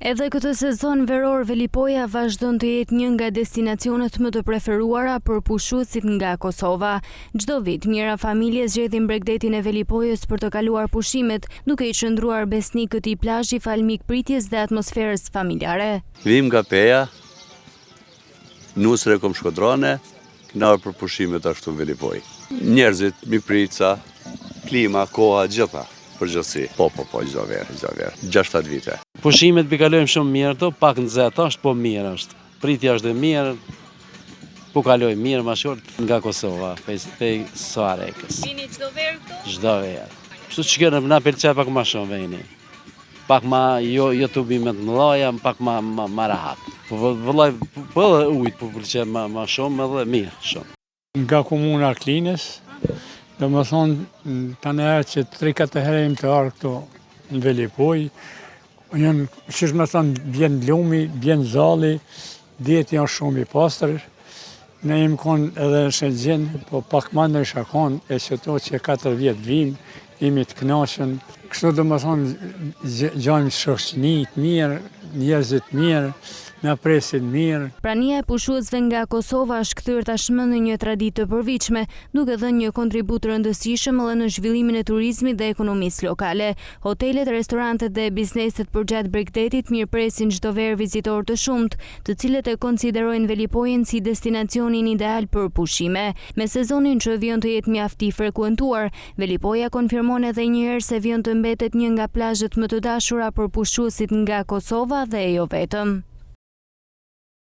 Edhe këtë sezon veror Velipoja vazhdon të jetë një nga destinacionet më të preferuara për pushuesit nga Kosova. Çdo vit mijëra familje zgjedhin Bregdetin e Velipojës për të kaluar pushimet, duke i qëndruar besnik këtij plazhi fal mikpritjes dhe atmosferës familjare. Vim nga Peja, nusre kom shkodrone, knarë për pushimet ashtu në Velipoj. Njerëzit, mikpritca, klima, koha, gjitha. Përgjithësi. Po, çdo verë. 6-7 vite. Pushimet kalojmë shumë mirë to, pak nxehtë është, po mirë është. Pritja është e mirë, po kalojmë mirë më short nga Kosova, pej Sarekës. Vini çdo verë këtu? Çdo verë. Kështu që kërë na pëlqej pak më shumë vini. Pak më jo të bime të mëdha, pak më rahat. Po vëllai, po ujit po pëlqej më shumë edhe mirë shumë. Nga komuna Klinës, do më thonë, tani që 3-4 herë jemi të arë këto në Velipoj, që më thonë, bjen lumi, bjen zali, djeti janë shumë i pastër, ne jemi konë edhe në Shëngjin, po pak më në isha konë, e që to që 4 vjetë vim, jemi të knaqën, kështu do më thonë, gjajmë shoqëni të mirë, njerëzit mirë, na presin mirë. Prania e pushuesve nga Kosova është kthyer tashmë në një traditë të përvitshme, duke dhënë një kontribut rëndësishëm edhe në zhvillimin e turizmit dhe ekonomisë lokale. Hotelet, restorantet dhe bizneset përgjatë Bregdetit mirëpresin çdo verë vizitorë të shumtë, të cilët e konsiderojnë Velipojën si destinacionin ideal për pushime. Me sezonin që vjen të jetë mjaft i frekuentuar, Velipoja konfirmon edhe një herë se vjen të mbetet një nga plazhet më të dashura për pushuesit nga Kosova dhe jo vetëm.